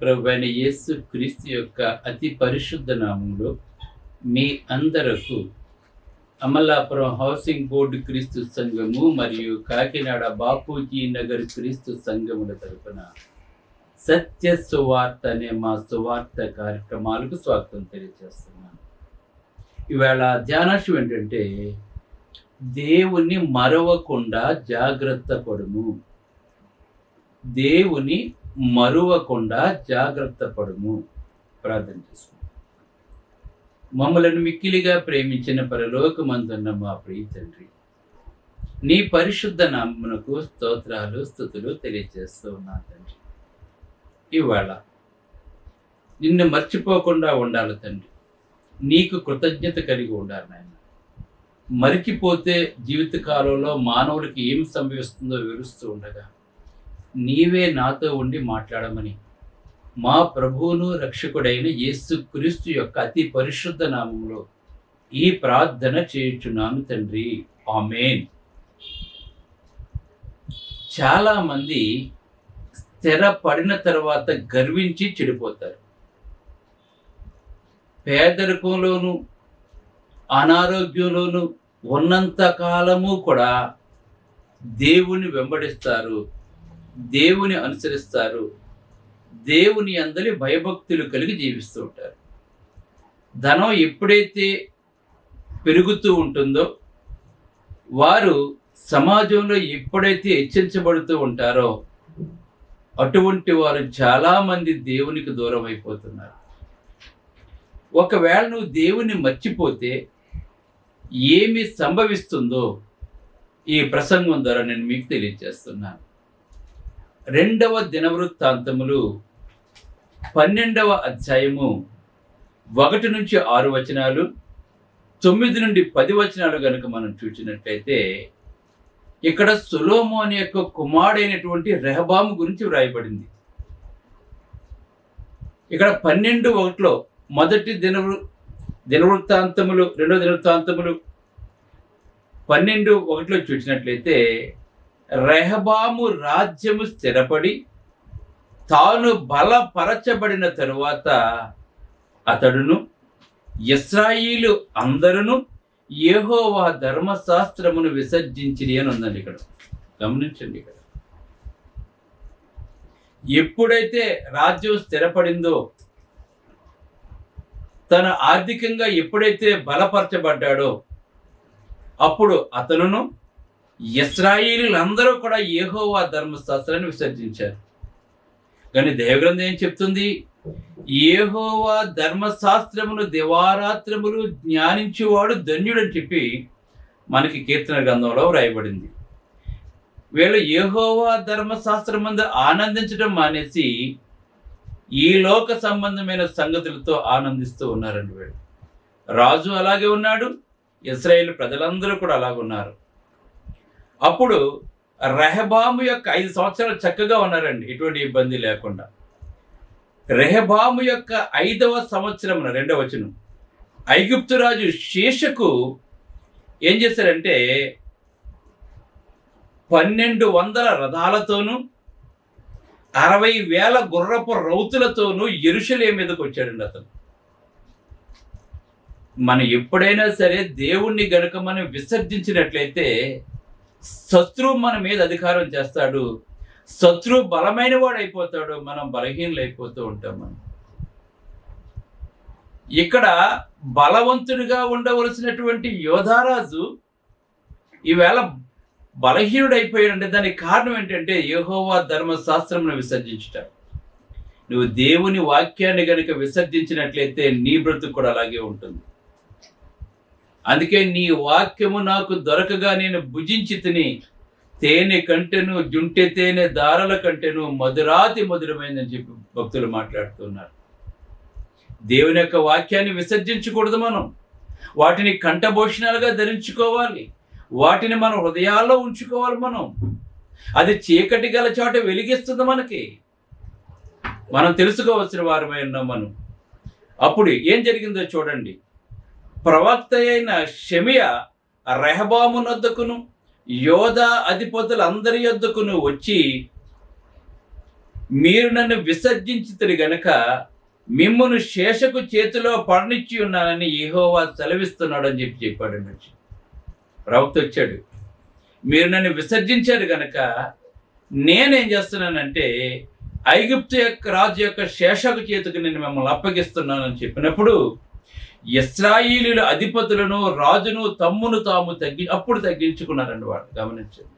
ప్రభువైన యేసు క్రీస్తు యొక్క అతి పరిశుద్ధ నామంలో మీ అందరకు అమలాపురం హౌసింగ్ బోర్డు క్రీస్తు సంఘము మరియు కాకినాడ బాపూజీ నగర్ క్రీస్తు సంఘముల తరపున సత్య సువార్త అనే మా సువార్త కార్యక్రమాలకు స్వాగతం తెలియజేస్తున్నాను. ఇవాళ ధ్యానాంశం ఏంటంటే దేవుని మరవకుండా జాగ్రత్త పడుము. దేవుని మరువకుండా జాగ్రత్త పడుము. ప్రార్థన చేసుకుందాం. మమ్మలను మిక్కిలిగా ప్రేమించిన పరలోకమందున్న మా ప్రియ తండ్రి, నీ పరిశుద్ధ నామమునకు స్తోత్రాలు స్తుతులు తెలియజేస్తూ ఉన్నాను తండ్రి. ఇవాళ నిన్ను మర్చిపోకుండా ఉండాలి తండ్రి. నీకు కృతజ్ఞత కలిగి ఉండాలి నాయన. మరిచిపోతే జీవితకాలంలో మానవుడికి ఏం సంభవిస్తుందో వివరిస్తూ ఉండగా నీవే నాతో ఉండి మాట్లాడమని మా ప్రభువును రక్షకుడైన యేసు క్రీస్తు యొక్క అతి పరిశుద్ధ నామములో ఈ ప్రార్థన చేయుచున్నాను తండ్రి, ఆమేన్. చాలామంది స్థిరపడిన తర్వాత గర్వించి చెడిపోతారు. పేదరికంలోను అనారోగ్యంలోను ఉన్నంత కాలము కూడా దేవుని వెంబడిస్తారు, దేవుని అనుసరిస్తారు, దేవుని అందరి భయభక్తులు కలిగి జీవిస్తూ ఉంటారు. ధనం ఎప్పుడైతే పెరుగుతూ ఉంటుందో, వారు సమాజంలో ఎప్పుడైతే హెచ్చరించబడుతూ ఉంటారో అటువంటి వారు చాలామంది దేవునికి దూరం అయిపోతున్నారు. ఒకవేళ నువ్వు దేవుని మర్చిపోతే ఏమి సంభవిస్తుందో ఈ ప్రసంగం ద్వారా నేను మీకు తెలియజేస్తున్నాను. 2వ దినవృత్తాంతములు 12వ అధ్యాయము 1 నుంచి 6 వచనాలు, 9 నుండి 10 వచనాలు కనుక మనం చూసినట్లయితే ఇక్కడ సొలొమోను యొక్క కుమారుడైనటువంటి రెహబాము గురించి వ్రాయబడింది. ఇక్కడ 12:1 మొదటి దినవృత్తాంతములు 2వ దినవృత్తాంతములు 12:1 చూసినట్లయితే రెహబాము రాజ్యము స్థిరపడి తాను బలపరచబడిన తరువాత అతడును ఇశ్రాయేలు అందరును యెహోవా ధర్మశాస్త్రమును విసర్జించిరి అని ఉందండి. ఇక్కడ గమనించండి. ఇక్కడ ఎప్పుడైతే రాజ్యం స్థిరపడిందో, తను ఆర్థికంగా ఎప్పుడైతే బలపరచబడ్డాడో అప్పుడు అతనును ఇశ్రాయేలీలందరూ కూడా యెహోవా ధర్మశాస్త్రాన్ని విసర్జించారు. కానీ దైవగ్రంథం ఏం చెప్తుంది? యెహోవా ధర్మశాస్త్రమును దివారాత్రములు జ్ఞానించేవాడు ధన్యుడని చెప్పి మనకి కీర్తన గ్రంథంలో వ్రాయబడింది. వీళ్ళు యెహోవా ధర్మశాస్త్రమందు ఆనందించడం మానేసి ఈ లోక సంబంధమైన సంగతులతో ఆనందిస్తూ ఉన్నారండి. వీళ్ళు రాజు అలాగే ఉన్నాడు, ఇశ్రాయేలు ప్రజలందరూ కూడా అలాగున్నారు. అప్పుడు రెహబాము యొక్క 5 సంవత్సరాలు చక్కగా ఉన్నారండి, ఎటువంటి ఇబ్బంది లేకుండా. రెహబాము యొక్క 5వ సంవత్సరం 2వ వచనం, ఐగుప్తు రాజు షేషకు ఏం చేశారంటే 1200 రథాలతోనూ 60,000 గుర్రపు రౌతులతోనూ యెరూషలేము మీదకి వచ్చాడండి అతను. మనం ఎప్పుడైనా సరే దేవుణ్ణి గనుక మనం విసర్జించినట్లయితే శత్రువు మన మీద అధికారం చేస్తాడు, శత్రువు బలమైన వాడు అయిపోతాడు, మనం బలహీనలు అయిపోతూ ఉంటాం. మనం ఇక్కడ బలవంతుడిగా ఉండవలసినటువంటి యోధారాజు ఈవేళ బలహీనుడైపోయాడంటే దానికి కారణం ఏంటంటే యెహోవా ధర్మశాస్త్రమును విసర్జించుట. నువ్వు దేవుని వాక్యాన్ని గనుక విసర్జించినట్లయితే నీ బ్రతుకు కూడా అలాగే ఉంటుంది. అందుకే నీ వాక్యము నాకు దొరకగా నేను భుజించి తిని, తేనె కంటెను జుంటె తేనె దారల కంటెను మధురాతి మధురమైందని చెప్పి భక్తులు మాట్లాడుతున్నారు. దేవుని యొక్క వాక్యాన్ని విసర్జించకూడదు. మనం వాటిని కంఠభూషణాలుగా ధరించుకోవాలి, వాటిని మన హృదయాల్లో ఉంచుకోవాలి. అది చీకటి గల చోట వెలిగిస్తుంది మనకి. మనం తెలుసుకోవాల్సిన వారమై ఉన్నాం మనం. అప్పుడు ఏం జరిగిందో చూడండి. ప్రవక్త అయిన షెమయా రెహబాము నొద్దకును యోధా అధిపతులందరి యొద్దకును వచ్చి మీరు నన్ను విసర్జించితిరి గనుక మిమ్మును శేషకు చేతిలో పడనిచ్చి ఉన్నానని యెహోవా సెలవిస్తున్నాడు అని చెప్పాడు. ప్రవక్త వచ్చాడు, మీరు నన్ను విసర్జించారు గనక నేనేం చేస్తున్నానంటే ఐగుప్తు యొక్క రాజు యొక్క శేషకు చేతికి నేను మిమ్మల్ని అప్పగిస్తున్నానని చెప్పినప్పుడు ఇశ్రాయేలీయుల అధిపతులను రాజును తమ్మును తాము అప్పుడు తగ్గించుకున్నారండి. వాళ్ళు గమనించండి,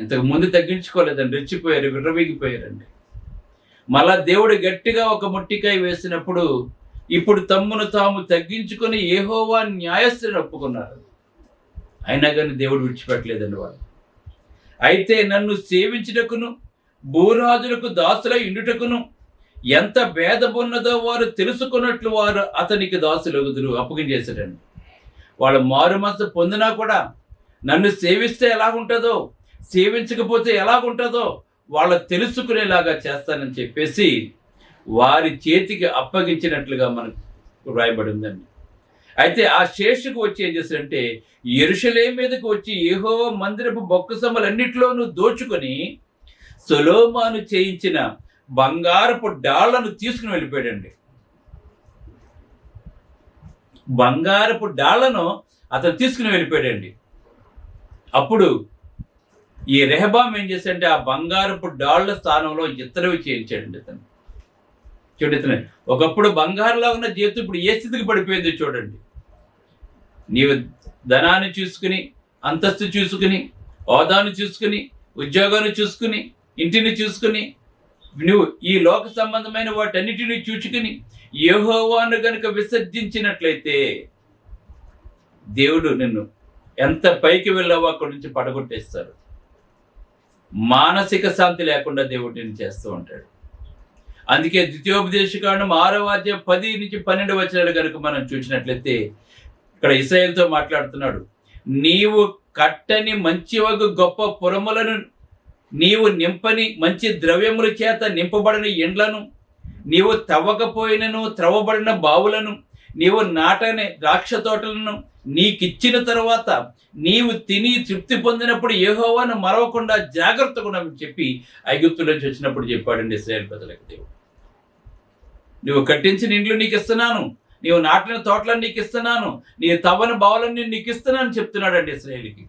ఇంతకు ముందు తగ్గించుకోలేదండి, రెచ్చిపోయారు, విర్రవీగిపోయారండి. మళ్ళా దేవుడు గట్టిగా ఒక మొట్టికాయ వేసినప్పుడు ఇప్పుడు తమ్మును తాము తగ్గించుకొని యెహోవా న్యాయస్థుని ఒప్పుకున్నారు. అయినా కానీ దేవుడు విడిచిపెట్టలేదండి వాళ్ళు. అయితే నన్ను సేవించుటకును భూరాజులకు దాసులై ఇండుటకును ఎంత భేదమున్నదో వారు తెలుసుకున్నట్లు వారు అతనికి దాసులగుదురు. అప్పగించేశాడండి. వాళ్ళు మారు మనసు పొందినా కూడా నన్ను సేవిస్తే ఎలాగుంటుందో, సేవించకపోతే ఎలాగుంటుందో వాళ్ళు తెలుసుకునేలాగా చేస్తానని చెప్పేసి వారి చేతికి అప్పగించినట్లుగా మనకు రాయబడి ఉందండి. అయితే ఆ శేషకు వచ్చి ఏం చేశాడంటే యెరూషలేము మీదకు వచ్చి యెహోవా మందిరపు బొక్కసములన్నిటిలోనూ దోచుకొని సొలొమోను చేయించిన బంగారపు డాళ్లను తీసుకుని వెళ్ళిపోయాడండి. బంగారపు డాళ్లను అతను తీసుకుని వెళ్ళిపోయాడండి. అప్పుడు ఈ రెహబాం ఏం చేశాడంటే ఆ బంగారపు డాళ్ల స్థానంలో ఇతరవి చేయించాడండి. అతను చూడండి, ఒకప్పుడు బంగారులా ఉన్న జీవితం ఇప్పుడు ఏ స్థితికి పడిపోయిందో చూడండి. నీవు ధనాన్ని చూసుకుని, అంతస్తు చూసుకుని, హోదాను చూసుకుని, ఉద్యోగాన్ని చూసుకుని, ఇంటిని చూసుకుని, నువ్వు ఈ లోక సంబంధమైన వాటన్నిటిని చూచుకుని యెహోవాను గనుక విసర్జించినట్లయితే దేవుడు నిన్ను ఎంత పైకి వెళ్ళావో అక్కడి నుంచి పడగొట్టేస్తారు. మానసిక శాంతి లేకుండా దేవుడు నేను చేస్తూ ఉంటాడు. అందుకే ద్వితీయోపదేశకాండం 6వ అధ్యాయం 10 నుంచి 12 వచనాలు కనుక మనం చూసినట్లయితే ఇక్కడ ఇశ్రాయేలుతో మాట్లాడుతున్నాడు. నీవు కట్టని మంచివగు గొప్ప పురములను, నీవు నింపని మంచి ద్రవ్యముల చేత నింపబడిన ఎండ్లను, నీవు తవ్వకపోయినను త్రవ్వబడిన బావులను, నీవు నాటని ద్రాక్ష తోటలను నీకిచ్చిన తర్వాత నీవు తిని తృప్తి పొందినప్పుడు యెహోవాను మరవకుండా జాగ్రత్తగా ఉండమని చెప్పి ఐగుప్తు నుంచి వచ్చినప్పుడు చెప్పాడండి ఇశ్రాయేలు ప్రజలకు దేవుడు. నువ్వు కట్టించిన ఇండ్లు నీకు ఇస్తున్నాను, నీవు నాటిన తోటలను నీకు ఇస్తున్నాను, నీ తవ్వని బావులన్నీ నీకు ఇస్తున్నాను చెప్తున్నాడండి ఇశ్రాయేలుకి.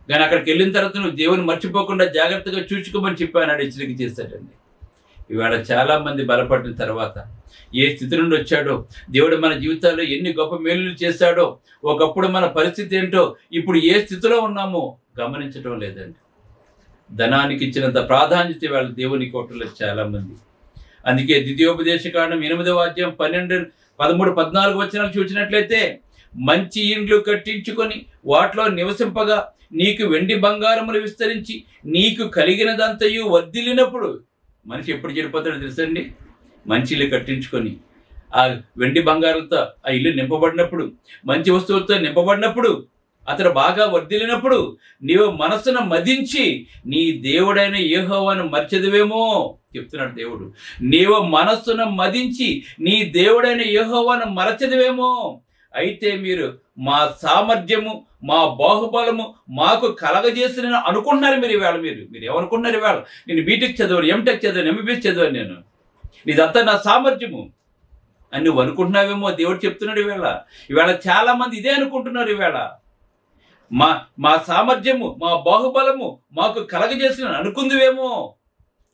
కానీ అక్కడికి వెళ్ళిన తర్వాత నువ్వు దేవుని మర్చిపోకుండా జాగ్రత్తగా చూచుకోమని చెప్పానాడు, హెచ్చరిక చేశాడండి. ఇవాళ చాలా మంది బలపడిన తర్వాత ఏ స్థితి నుండి వచ్చాడో, దేవుడు మన జీవితాల్లో ఎన్ని గొప్ప మేలులు చేశాడో, ఒకప్పుడు మన పరిస్థితి ఏంటో, ఇప్పుడు ఏ స్థితిలో ఉన్నామో గమనించడం లేదండి. ధనానికి ఇచ్చినంత ప్రాధాన్యత ఇవాళ దేవుని కోటలో చాలా మంది. అందుకే ద్వితీయోపదేశకాండం 8వ అధ్యాయం 12, 13, 14 వచనాలు చూసినట్లయితే మంచి ఇండ్లు కట్టించుకొని వాటిలో నివసింపగా నీకు వెండి బంగారములు విస్తరించి నీకు కలిగినదంతయు వర్ధిల్లినప్పుడు, మనిషి ఎప్పుడు చెడిపోతాడో తెలుసండి, మంచి ఇల్లు కట్టించుకొని ఆ వెండి బంగారంతో ఆ ఇల్లు నింపబడినప్పుడు, మంచి వస్తువులతో నింపబడినప్పుడు, అతడు బాగా వర్ధిల్లినప్పుడు నీవు మనసును మదించి నీ దేవుడైన యెహోవాను మర్చెదవేమో చెప్తున్నాడు దేవుడు. నీవు మనస్సును మదించి నీ దేవుడైన యెహోవాను మరచెదవేమో. అయితే మీరు మా సామర్థ్యము, మా బాహుబలము మాకు కలగజేసిన అనుకుంటున్నారు. మీరు ఏమనుకుంటున్నారు? ఇవాళ నేను బీటెక్ చదివాను, ఎంటెక్ చదివాను, ఎంబీబీఎస్ చదివాను, నేను ఇదంతా నా సామర్థ్యము అని నువ్వు అనుకుంటున్నావేమో. దేవుడు చెప్తున్నాడు ఇవాళ చాలా మంది ఇదే అనుకుంటున్నారు. ఇవాళ మా సామర్థ్యము, మా బాహుబలము మాకు కలగజేసిన అనుకుందివేమో.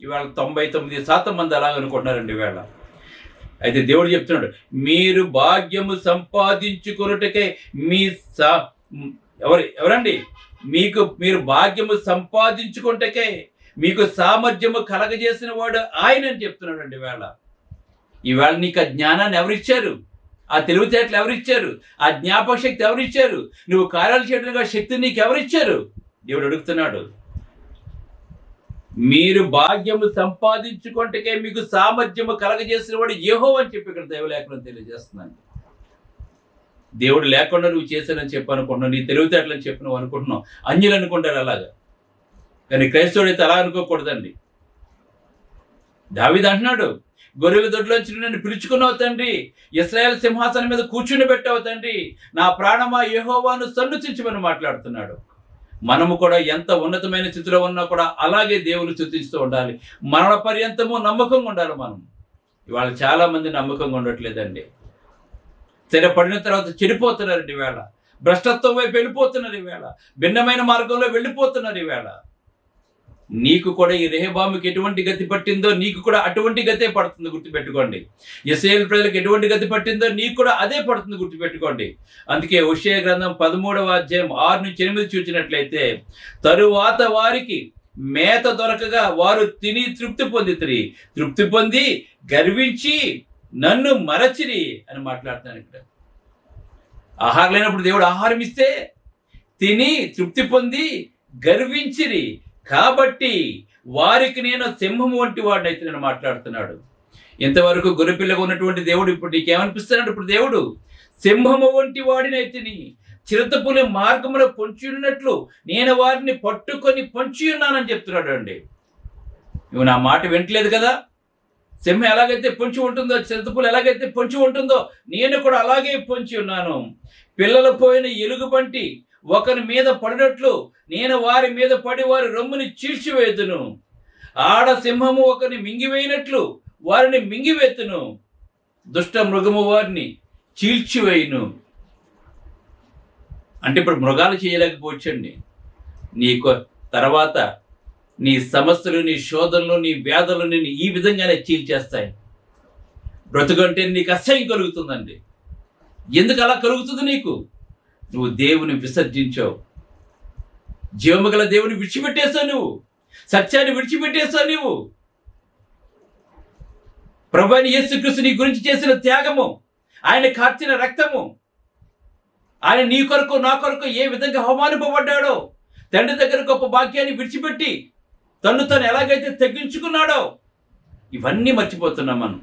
ఇవాళ 99% మంది అలాగ అనుకుంటున్నారండి ఇవాళ. అయితే దేవుడు చెప్తున్నాడు, మీరు భాగ్యము సంపాదించుకున్నట్టుకే ఎవరండి మీరు భాగ్యము సంపాదించుకుంటకే మీకు సామర్థ్యము కలగజేసిన వాడు ఆయన అని చెప్తున్నాడు అండి. ఇవాళ నీకు ఆ జ్ఞానాన్ని ఎవరిచ్చారు? ఆ తెలివితేటలు ఎవరిచ్చారు? ఆ జ్ఞాపక శక్తి ఎవరిచ్చారు? నువ్వు కార్యాలు చేయడానికి శక్తి నీకు ఎవరిచ్చారు? దేవుడు అడుగుతున్నాడు. మీరు భాగ్యము సంపాదించుకుంటకే మీకు సామర్థ్యము కలగజేసిన వాడు యెహోవా అని చెప్పి ఇక్కడ దైవలేఖనం తెలియజేస్తున్నాను. దేవుడు లేకుండా నువ్వు చేశానని చెప్పి అనుకుంటున్నావు, నీ తెలివితేటలని చెప్పి నువ్వు అనుకుంటున్నావు. అన్యులు అనుకుంటారు అలాగా, కానీ క్రైస్తవుడు అయితే అలా అనుకోకూడదండి. దావీదు అంటున్నాడు, గొర్రెల దొడ్లోంచి నన్ను పిలుచుకున్నావు తండ్రి, ఇశ్రాయేలు సింహాసనం మీద కూర్చుని పెట్టావు తండ్రి, నా ప్రాణమా యెహోవాను సన్నుతించమని మాట్లాడుతున్నాడు. మనము కూడా ఎంత ఉన్నతమైన స్థితిలో ఉన్నా కూడా అలాగే దేవుని స్తుతిస్తూ ఉండాలి. మరణ పర్యంతము నమ్మకంగా ఉండాలి మనం. ఇవాళ చాలామంది నమ్మకంగా ఉండట్లేదండి. స్థిరపడిన తర్వాత చెడిపోతున్నారు ఈవేళ. భ్రష్టత్వం వైపు వెళ్ళిపోతున్నారు ఈవేళ. భిన్నమైన మార్గంలో వెళ్ళిపోతున్నారు ఈవేళ. నీకు కూడా ఈ రెహబాముకి ఎటువంటి గతి పట్టిందో నీకు కూడా అటువంటి గతే పడుతుంది, గుర్తుపెట్టుకోండి. ఇశ్రాయేలు ప్రజలకు ఎటువంటి గతి పట్టిందో నీకు కూడా అదే పడుతుంది, గుర్తుపెట్టుకోండి. అందుకే హోషేయ గ్రంథం 13వ అధ్యాయం 6-8 చూసినట్లయితే, తరువాత వారికి మేత దొరకగా వారు తిని తృప్తి పొంది గర్వించి నన్ను మరచిరి అని మాట్లాడుతున్నాను. ఇక్కడ ఆహారం లేనప్పుడు దేవుడు ఆహారం ఇస్తే తిని తృప్తి పొంది గర్వించిరి, కాబట్టి వారికి నేను సింహము వంటి వాడినైతే నేను మాట్లాడుతున్నాడు. ఇంతవరకు గొర్రెపిల్లగా ఉన్నటువంటి దేవుడు ఇప్పుడు నీకేమనిపిస్తున్నాడు? ఇప్పుడు దేవుడు సింహము వంటి వాడినైతే చిరుతపులి మార్గములో పొంచి ఉన్నట్లు నేను వారిని పట్టుకొని పొంచి ఉన్నానని చెప్తున్నాడు అండి. నువ్వు నా మాట వింటలేదు కదా. సింహం ఎలాగైతే పొంచి ఉంటుందో, చిరుతపులి ఎలాగైతే పొంచి ఉంటుందో, నేను కూడా అలాగే పొంచి ఉన్నాను. పిల్లలు పోయిన ఎలుగుబంటి ఒకరి మీద పడినట్లు నేను వారి మీద పడి వారి రొమ్ముని చీల్చివేతును. ఆడ సింహము ఒకరిని మింగివేయినట్లు వారిని మింగివేతును. దుష్ట మృగము వారిని చీల్చివేయును. అంటే ఇప్పుడు మృగాలు చేయలేకపోవచ్చండి. నీకు తర్వాత నీ సమస్యలు, నీ శోధనలు, నీ వ్యాధులు నేను ఈ విధంగానే చీల్చేస్తాయి. బ్రతుకంటే నీకు అసహ్యం కలుగుతుందండి. ఎందుకు అలా కలుగుతుంది నీకు? నువ్వు దేవుని విసర్జించావు. జీవము గల దేవుని విడిచిపెట్టేశావు. నువ్వు సత్యాన్ని విడిచిపెట్టేశావు. నువ్వు ప్రభువైన యేసుక్రీస్తు నీ గురించి చేసిన త్యాగము, ఆయన కార్చిన రక్తము, ఆయన నీ కొరకు నా కొరకు ఏ విధంగా అవమానింపబడ్డాడో, తండ్రి దగ్గర గొప్ప భాగ్యాన్ని విడిచిపెట్టి తను ఎలాగైతే తగ్గించుకున్నాడో, ఇవన్నీ మర్చిపోతున్నాం మనం.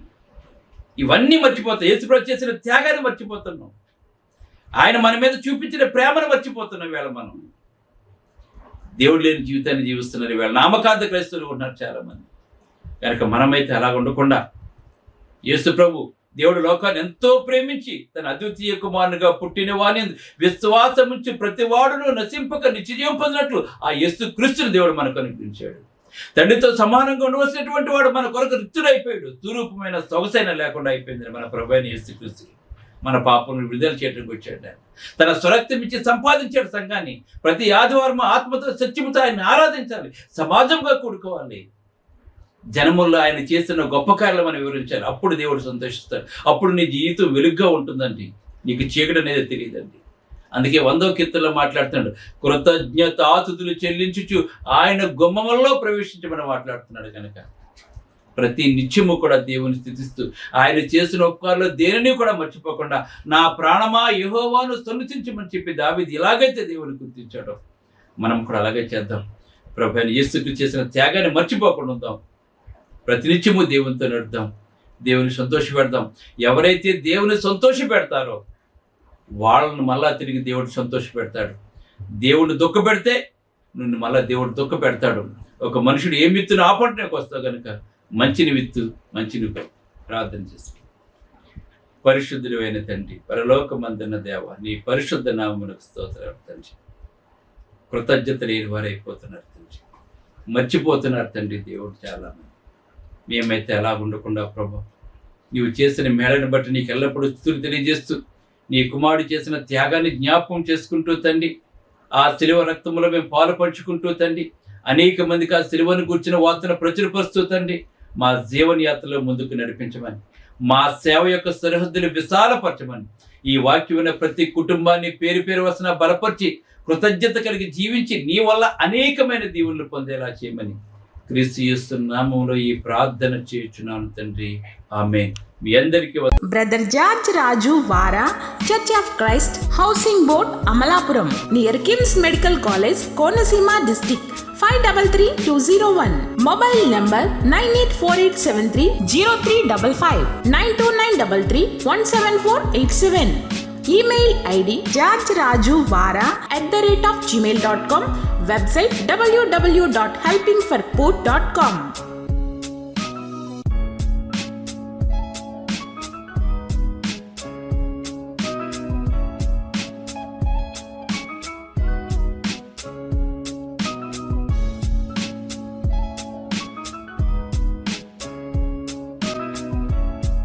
ఇవన్నీ మర్చిపోతాం. యేసుప్రభు చేసిన త్యాగాన్ని మర్చిపోతున్నాం. ఆయన మన మీద చూపించిన ప్రేమను మర్చిపోతున్నాం. వేళ మనం దేవుడు లేని జీవితాన్ని జీవిస్తున్నారు. ఈవేళ నామకార్థ క్రైస్తవులు ఉన్నారు చాలామంది. కనుక మనమైతే అలా ఉండకుండా, యేసు ప్రభు దేవుడు లోకాన్ని ఎంతో ప్రేమించి తన అద్వితీయ కుమారునిగా పుట్టిన వాని విశ్వాసం ఉంచి ప్రతి వాడును నశింపక నిత్యజీవం పొందినట్లు ఆ యేసు క్రీస్తుని దేవుడు మనకు అనుగ్రహించాడు. తండ్రితో సమానంగా ఉండవలసినటువంటి వాడు మన కొరకు రిక్తుడైపోయాడు. స్వరూపమైన సొగసైన లేకుండా అయిపోయింది మన ప్రభువైన యేసు క్రీస్తు. మన పాపను విడుదల చేయడానికి వచ్చాడు. తన స్వరక్తం ఇచ్చి సంపాదించాడు సంఘాన్ని. ప్రతి ఆదివారం ఆత్మతో సత్యముతో ఆయన ఆరాధించాలి, సమాజంగా కూడుకోవాలి. జనముల్లో ఆయన చేసిన గొప్ప కార్యాలు మనం వివరించాలి. అప్పుడు దేవుడు సంతోషిస్తాడు. అప్పుడు నీ జీవితం వెలుగ్గా ఉంటుందండి. నీకు చీకటి అనేది తెలియదండి. అందుకే 100వ కీర్తనలో మాట్లాడుతున్నాడు, కృతజ్ఞతాస్తుతులు చెల్లించుచు ఆయన గుమ్మములలో ప్రవేశించమని మాట్లాడుతున్నాడు. కనుక ప్రతి నిత్యము కూడా దేవుని స్తుతిస్తూ ఆయన చేసిన ఉపకారాలు దేనిని కూడా మర్చిపోకుండా నా ప్రాణమా యెహోవాను స్తుతించమని చెప్పి దావీదు ఎలాగైతే దేవుని గుర్తించాడో మనం కూడా అలాగే చేద్దాం. ప్రభువైన యేసుక్రీస్తు చేసిన త్యాగాన్ని మర్చిపోకుండా ఉందాం. ప్రతినిత్యము దేవునితో నడుద్దాం, దేవుని సంతోషపెడదాం. ఎవరైతే దేవుని సంతోషపెడతారో వాళ్ళను మళ్ళా తిరిగి దేవుడు సంతోషపెడతాడు. దేవుడిని దుఃఖ పెడితే నిన్ను మళ్ళా దేవుడు దుఃఖ పెడతాడు. ఒక మనుషుడు ఏం విత్తును ఆ పంటకు వస్తావు. కనుక మంచిని విత్తు, మంచిని ప్రార్థన చేస్తాం. పరిశుద్ధుడు అయిన తండ్రి, పరలోకమందున్న దేవ, నీ పరిశుద్ధ నామమునకు స్తోత్రాలు తండ్రి. కృతజ్ఞత లేని వారు అయిపోతున్నారు తండ్రి, మర్చిపోతున్నారు తండ్రి. దేవుడు చాలా మేమైతే అలా ఉండకుండా ప్రభు నీవు చేసిన మేళను బట్టి నీకు ఎల్లప్పుడూ స్తుతులు తెలియజేస్తూ నీ కుమారుడు చేసిన త్యాగాన్ని జ్ఞాపకం చేసుకుంటూ తండ్రి, ఆ శిలువ రక్తంలో మేము పాలు పంచుకుంటూ తండ్రి, అనేక మందికి ఆ శిలువను కూర్చున్న వార్తను ప్రచురపరుస్తూ తండ్రి మా జీవన యాత్రలో ముందుకు నడిపించమని, మా సేవ యొక్క సరిహద్దులు విశాలపరచమని, ఈ వాక్యమైన ప్రతి కుటుంబాన్ని పేరు పేరు వసన బలపరిచి కృతజ్ఞత కలిగి జీవించి నీ వల్ల అనేకమైన దీవులను పొందేలా చేయమని క్రీస్తు యేసు నామములో ఈ ప్రార్థన చేయుచున్నాను తండ్రి, ఆమేన్. మీ అందరికీ బ్రదర్ జార్జ్ రాజు వారా, church of Christ, housing board, Amalapuram, near KIMS medical college, Konaseema district 538201. Mobile number 9848730355, 92933174174. Email ID georgerajuvara@gmail.com. Website www.helpingforpoor.com.